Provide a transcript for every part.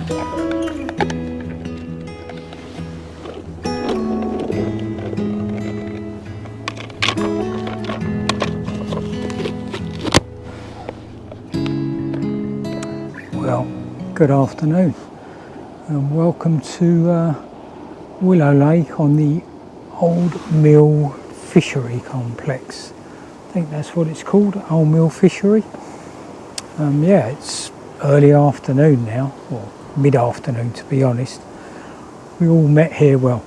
Well, good afternoon and welcome to Willow Lake on the Old Mill Fishery Complex. I think that's what it's called, Old Mill Fishery. Yeah, it's early afternoon now, or mid-afternoon to be honest. We all met here, well,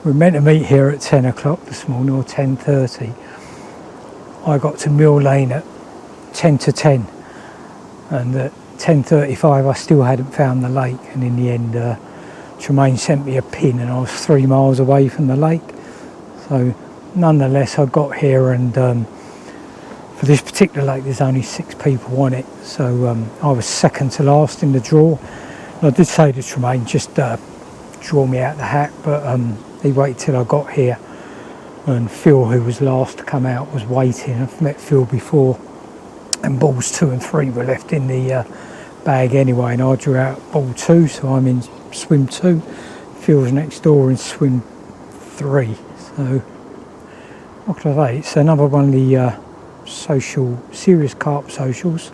we were meant to meet here at 10 o'clock this morning, or 10:30. I got to Mill Lane at 10 to 10, and at 10:35 I still hadn't found the lake, and in the end Tremaine sent me a pin and I was 3 miles away from the lake. So nonetheless I got here, and for this particular lake there's only 6 people on it, so I was second to last in the draw. And I did say to Tremaine, just draw me out the hat, but he waited till I got here, and Phil, who was last to come out, was waiting. I've met Phil before, and balls 2 and 3 were left in the bag anyway, and I drew out ball 2, so I'm in swim 2. Phil's next door in swim 3. So what can I say? It's another one of the Serious Carp Socials.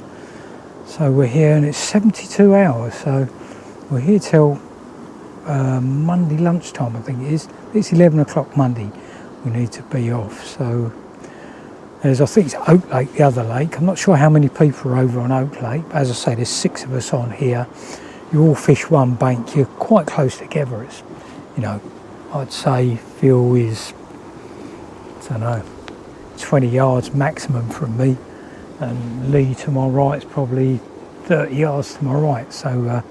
So we're here, and it's 72 hours. So we're here till Monday lunchtime, I think it is. It's 11 o'clock Monday. We need to be off. So there's, I think it's Oak Lake, the other lake. I'm not sure how many people are over on Oak Lake, but as I say, there's 6 of us on here. You all fish one bank. You're quite close together. It's, you know, I'd say Phil is, I don't know, 20 yards maximum from me, and Lee to my right is probably 30 yards to my right. So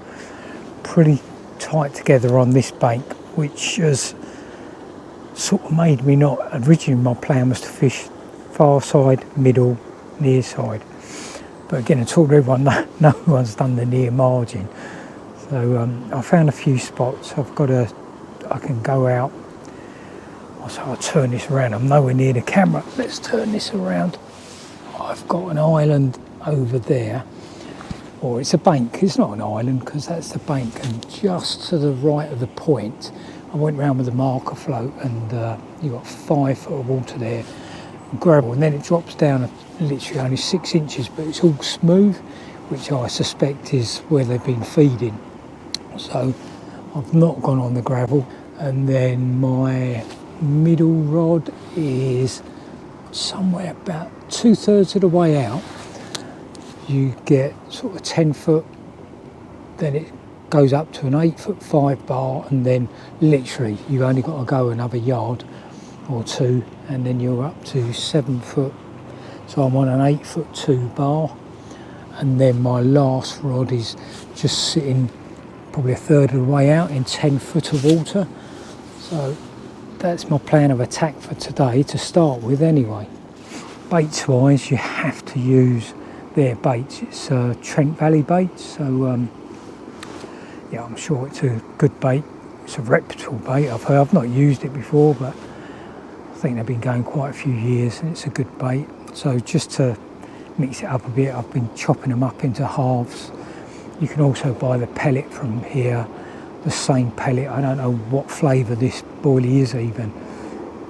pretty tight together on this bank, which has sort of made me not, originally my plan was to fish far side, middle, near side, but again I told everyone no one's done the near margin. So I found a few spots. I can go out. So I'll turn this around. I'm nowhere near the camera. Let's turn this around. I've got an island over there, or it's a bank. It's not an island because that's the bank, and just to the right of the point I went round with a marker float, and you've got 5 foot of water there, gravel, and then it drops down literally only 6 inches, but it's all smooth, which I suspect is where they've been feeding. So I've not gone on the gravel. And then my middle rod is somewhere about 2/3 of the way out. You get sort of 10 foot, then it goes up to an 8 foot 5 bar, and then literally you've only got to go another yard or 2, and then you're up to 7 foot. So I'm on an 8 foot 2 bar, and then my last rod is just sitting probably 1/3 of the way out in 10 foot of water. So that's my plan of attack for today to start with anyway. Baits wise, you have to use their baits. It's Trent Valley baits, so yeah, I'm sure it's a good bait. It's a reputable bait. I've not used it before, but I think they've been going quite a few years, and it's a good bait. So just to mix it up a bit, I've been chopping them up into halves. You can also buy the pellet from here, the same pellet. I don't know what flavour this boilie is even,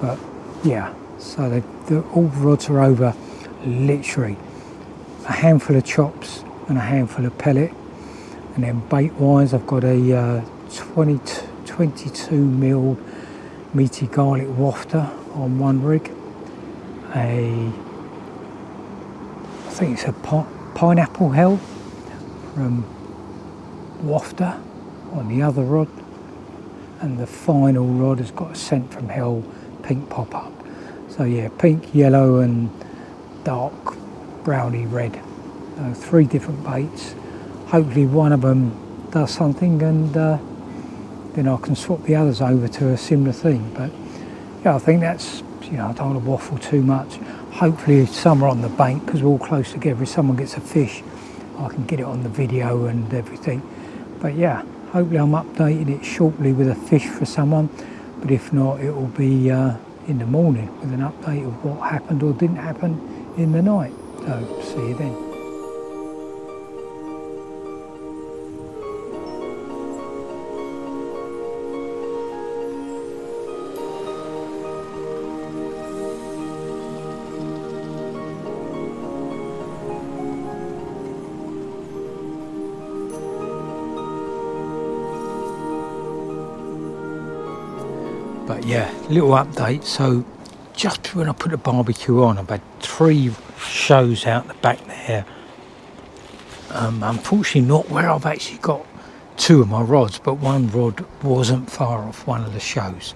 but yeah. So all the rods are over literally a handful of chops and a handful of pellet. And then bait wise, I've got a 22 mil meaty garlic wafter on one rig. I think it's a pineapple hell from wafter on the other rod, and the final rod has got a scent from hell pink pop up. So yeah, pink, yellow and dark browny red. 3 different baits. Hopefully one of them does something, and then I can swap the others over to a similar thing. But yeah, I think that's, you know, I don't want to waffle too much. Hopefully somewhere on the bank, because we're all close together, if someone gets a fish I can get it on the video and everything. But yeah, hopefully I'm updating it shortly with a fish for someone, but if not, it will be in the morning with an update of what happened or didn't happen in the night. So see you then. But yeah, little update. So just when I put the barbecue on, I've had 3 shows out the back there. Unfortunately not where I've actually got 2 of my rods, but one rod wasn't far off one of the shows.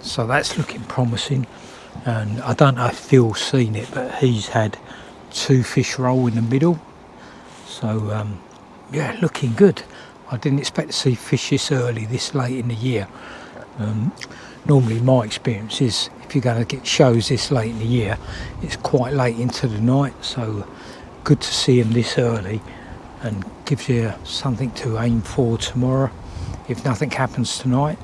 So that's looking promising. And I don't know if Phil's seen it, but he's had 2 fish roll in the middle. So yeah, looking good. I didn't expect to see fish this early, this late in the year. Normally my experience is if you're going to get shows this late in the year, it's quite late into the night. So good to see them this early, and gives you something to aim for tomorrow if nothing happens tonight.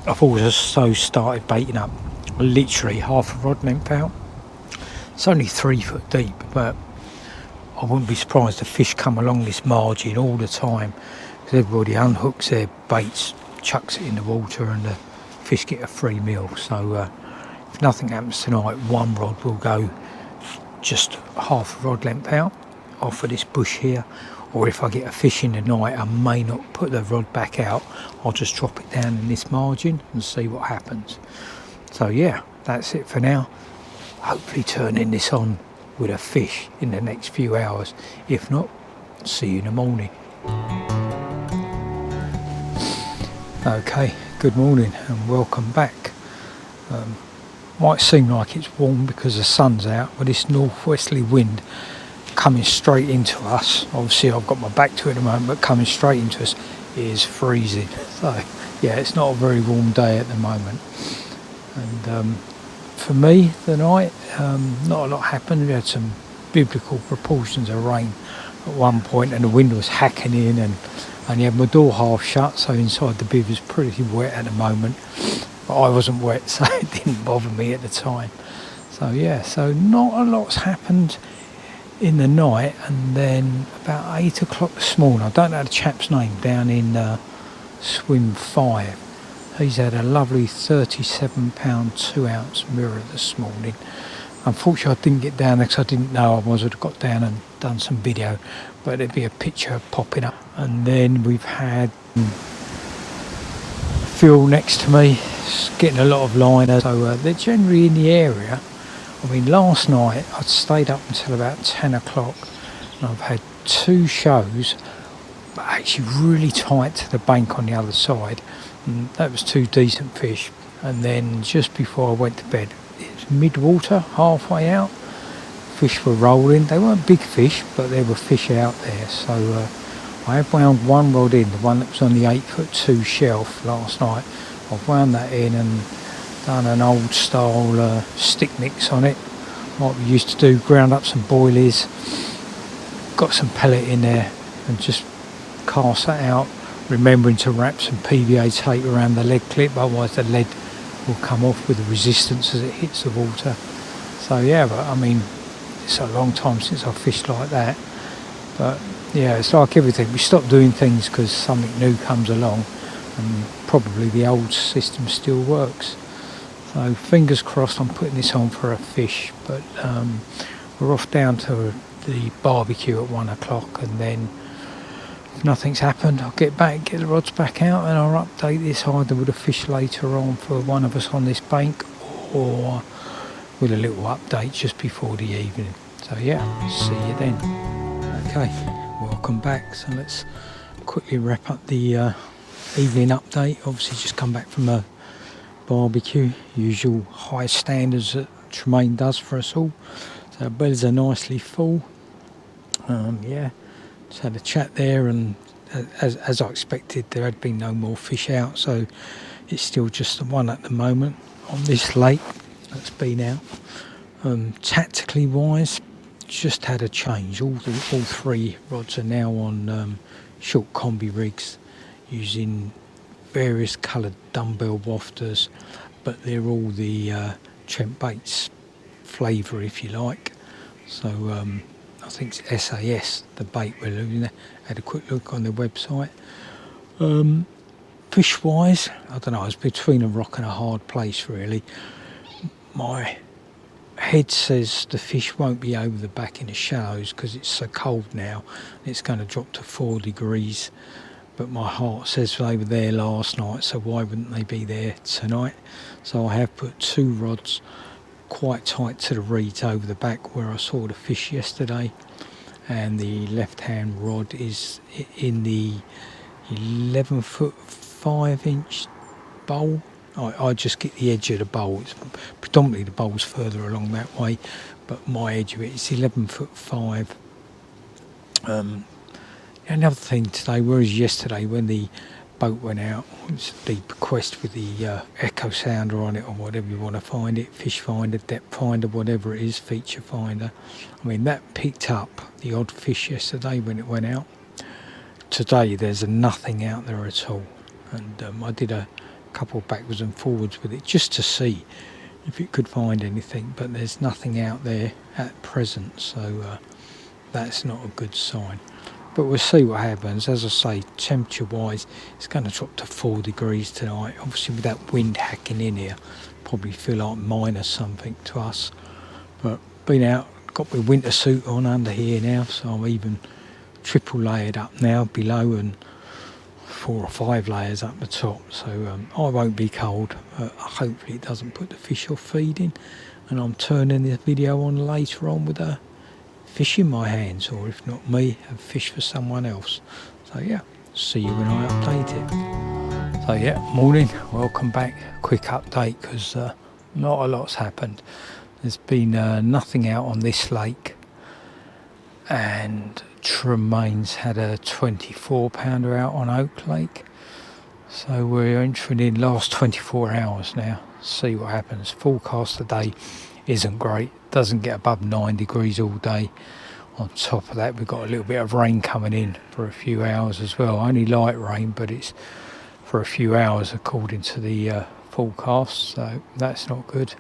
I've also started baiting up literally half a rod length out. It's only 3 foot deep, but I wouldn't be surprised if fish come along this margin all the time, because everybody unhooks their baits, chucks it in the water, and the fish get a free meal. So if nothing happens tonight, one rod will go just half a rod length out off of this bush here. Or if I get a fish in the night, I may not put the rod back out. I'll just drop it down in this margin and see what happens. So yeah, that's it for now. Hopefully turning this on with a fish in the next few hours. If not, see you in the morning. Okay, good morning and welcome back. Might seem like it's warm because the sun's out, but this northwesterly wind coming straight into us. Obviously I've got my back to it at the moment, but coming straight into us is freezing. So yeah, it's not a very warm day at the moment. And for me tonight, not a lot happened. We had some biblical proportions of rain at one point, and the wind was hacking in, and I only had my door half shut, so inside the bib is pretty wet at the moment. But I wasn't wet, so it didn't bother me at the time. So yeah, so not a lot's happened in the night. And then about 8 o'clock this morning, I don't know the chap's name, down in Swim 5. He's had a lovely 37 pound 2 ounce mirror this morning. Unfortunately I didn't get down there because I didn't know, I would have got down and done some video, but there'd be a picture popping up. And then we've had Phil next to me getting a lot of liners, so they're generally in the area. I mean, last night I'd stayed up until about 10 o'clock and I've had 2 shows, but actually really tight to the bank on the other side, and that was 2 decent fish. And then just before I went to bed, it was mid-water, halfway out, fish were rolling. They weren't big fish, but there were fish out there. So I have wound one rod in, the one that was on the 8'2" shelf last night. I've wound that in and done an old style stick mix on it, like we used to do, ground up some boilies, got some pellet in there and just cast that out, remembering to wrap some PVA tape around the lead clip, otherwise the lead will come off with the resistance as it hits the water. So yeah, but I mean, it's a long time since I've fished like that. But yeah, it's like everything, we stop doing things because something new comes along, and probably the old system still works. So fingers crossed I'm putting this on for a fish. But we're off down to the barbecue at 1 o'clock, and then if nothing's happened, I'll get back, get the rods back out, and I'll update this either with a fish later on for one of us on this bank, or with a little update just before the evening. So yeah, see you then. Okay, welcome back. So let's quickly wrap up the evening update. Obviously just come back from a barbecue, usual high standards that Tremaine does for us all. So our bellies are nicely full. Yeah, just had a chat there, and as I expected, there had been no more fish out, so it's still just the one at the moment on this lake that's been out. Tactically wise, just had a change. All 3 rods are now on short combi rigs using various coloured dumbbell wafters, but they're all the Trent Baits flavour, if you like. So I think it's SAS, the bait we're looking at. Had a quick look on their website. Fish wise, I don't know, it's between a rock and a hard place really. My head says the fish won't be over the back in the shallows because it's so cold now. It's going to drop to 4 degrees. but my heart says they were there last night, so why wouldn't they be there tonight? So I have put 2 rods quite tight to the reeds over the back where I saw the fish yesterday, and the left hand rod is in the 11-foot 5-inch bowl. I just get the edge of the bowl. It's predominantly the bowl's further along that way, but my edge of it is 11-foot 5. Another thing today, whereas yesterday when the boat went out, it's the bequest with the echo sounder on it, or whatever you want to find it, fish finder, depth finder, whatever it is, feature finder. I mean, that picked up the odd fish yesterday when it went out. Today there's nothing out there at all, and I did a couple backwards and forwards with it just to see if it could find anything, but there's nothing out there at present, so that's not a good sign. But we'll see what happens. As I say, temperature wise it's going to drop to 4 degrees tonight. Obviously with that wind hacking in here, probably feel like minus something to us, but been out, got my winter suit on under here now, so I'm even triple layered up now below and 4 or 5 layers up the top, so I won't be cold. Hopefully it doesn't put the fish off feeding, and I'm turning this video on later on with a fish in my hands, or if not me, a fish for someone else. So yeah, see you when I update it. So yeah, morning, welcome back. Quick update because not a lot's happened. There's been nothing out on this lake, and Tremaine's had a 24-pounder out on Oak Lake, so we're entering in last 24 hours now. See what happens. Forecast today isn't great, doesn't get above 9 degrees all day. On top of that we've got a little bit of rain coming in for a few hours as well, only light rain, but it's for a few hours according to the forecast, so that's not good.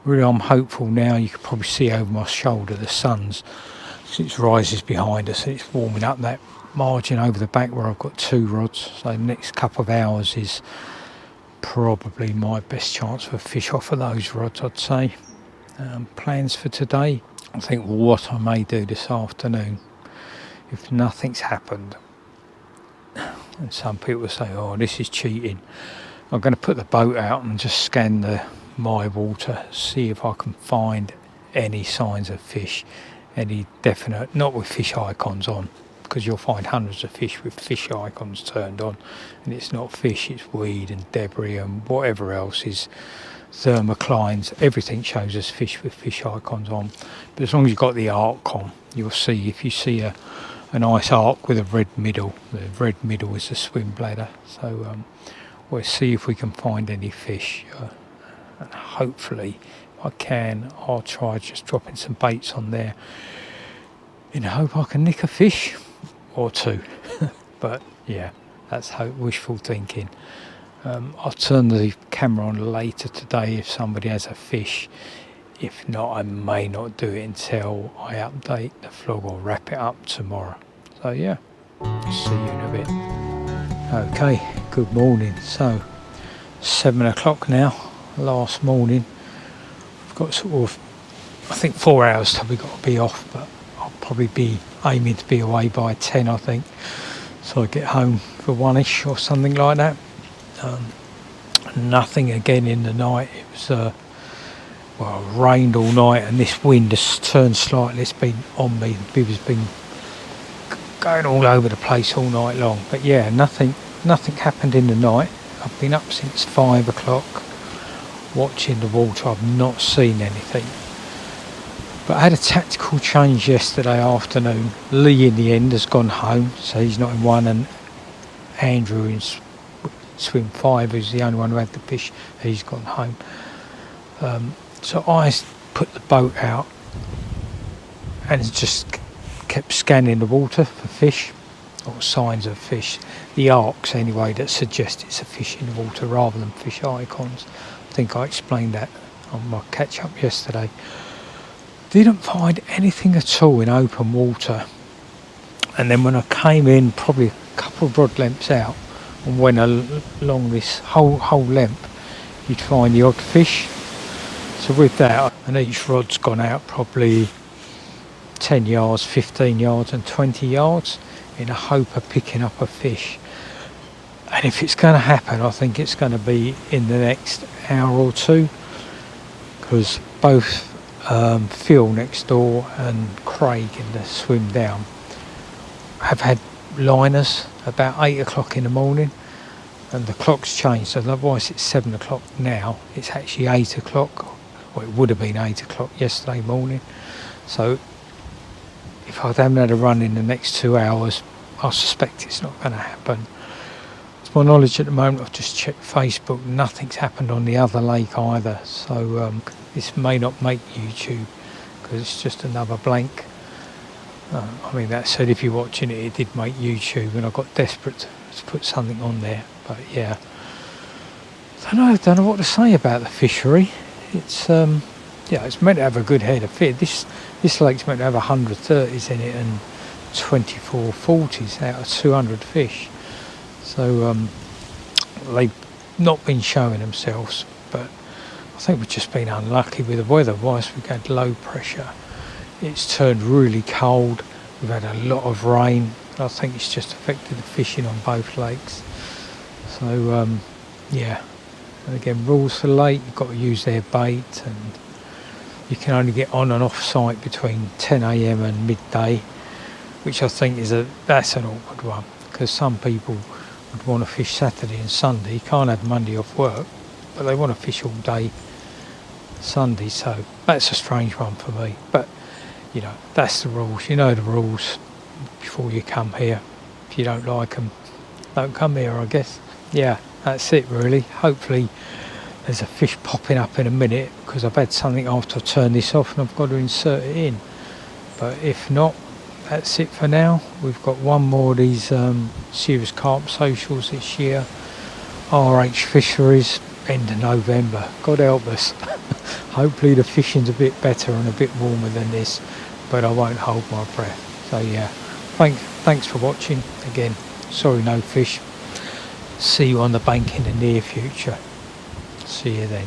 Really I'm hopeful now. You can probably see over my shoulder the sun's, it rises behind us, and it's warming up that margin over the back where I've got 2 rods, so the next couple of hours is probably my best chance for fish off of those rods, I'd say. Plans for today, I think what I may do this afternoon, if nothing's happened, and some people say, oh, this is cheating, I'm going to put the boat out and just scan my water, see if I can find any signs of fish, any definite, not with fish icons on, because you'll find hundreds of fish with fish icons turned on, and it's not fish, it's weed and debris and whatever else is thermoclines. Everything shows us fish with fish icons on, but as long as you've got the arc on, you'll see. If you see a nice arc with a red middle, the red middle is the swim bladder, so we'll see if we can find any fish, and hopefully if I can, I'll try just dropping some baits on there in hope I can nick a fish or 2. But yeah, that's wishful thinking. I'll turn the camera on later today if somebody has a fish. If not, I may not do it until I update the vlog or wrap it up tomorrow. So yeah, see you in a bit. Okay, good morning. So 7 o'clock now, last morning. I've got sort of, I think 4 hours till we got to be off, but I'll probably be aiming to be away by 10, I think, so I get home for 1ish or something like that. Nothing again in the night. It was well, it rained all night, and this wind has turned slightly. It's been on me. The beaver's been going all over the place all night long, but yeah, nothing happened in the night. I've been up since 5 o'clock watching the water. I've not seen anything, but I had a tactical change yesterday afternoon. Lee in the end has gone home, so he's not in one, and Andrew in swim 5, who's the only one who had the fish, he's gone home. So I put the boat out and just kept scanning the water for fish or signs of fish, the arcs anyway, that suggest it's a fish in the water rather than fish icons. I think I explained that on my catch up yesterday. Didn't find anything at all in open water, and then when I came in probably a couple of rod lengths out and went along this whole length, you'd find the odd fish. So with that, and each rod's gone out probably 10 yards, 15 yards and 20 yards in a hope of picking up a fish. And if it's going to happen, I think it's going to be in the next hour or two, because both Phil next door and Craig in the swim down have had liners about 8 o'clock in the morning, and the clock's changed, so otherwise it's 7 o'clock now, it's actually 8 o'clock, or it would have been 8 o'clock yesterday morning. So if I haven't had a run in the next 2 hours, I suspect it's not going to happen. To my knowledge at the moment, I've just checked Facebook, nothing's happened on the other lake either, so this may not make YouTube because it's just another blank. I mean, that said, if you're watching it, it did make YouTube, and I got desperate to put something on there. But yeah, I don't know what to say about the fishery. It's it's meant to have a good head of fish. This lake's meant to have 130s in it and 24 40s out of 200 fish. So they've not been showing themselves, but I think we've just been unlucky with the weather. Whilst we've had low pressure, it's turned really cold. We've had a lot of rain. I think it's just affected the fishing on both lakes. So yeah, and again, rules for the lake, you've got to use their bait, and you can only get on and off site between 10 AM and midday, which I think that's an awkward one, because some people would want to fish Saturday and Sunday, can't have Monday off work, but they want to fish all day Sunday, so that's a strange one for me. But you know, that's the rules. You know the rules before you come here. If you don't like them, don't come here, I guess. Yeah, that's it really. Hopefully there's a fish popping up in a minute, because I've had something after I turn this off and I've got to insert it in. But if not, that's it for now. We've got one more of these Serious Carp Socials this year. RH Fisheries, end of November. God help us. Hopefully the fishing's a bit better and a bit warmer than this, but I won't hold my breath. So yeah, thanks for watching. Again, sorry no fish. See you on the bank in the near future. See you then.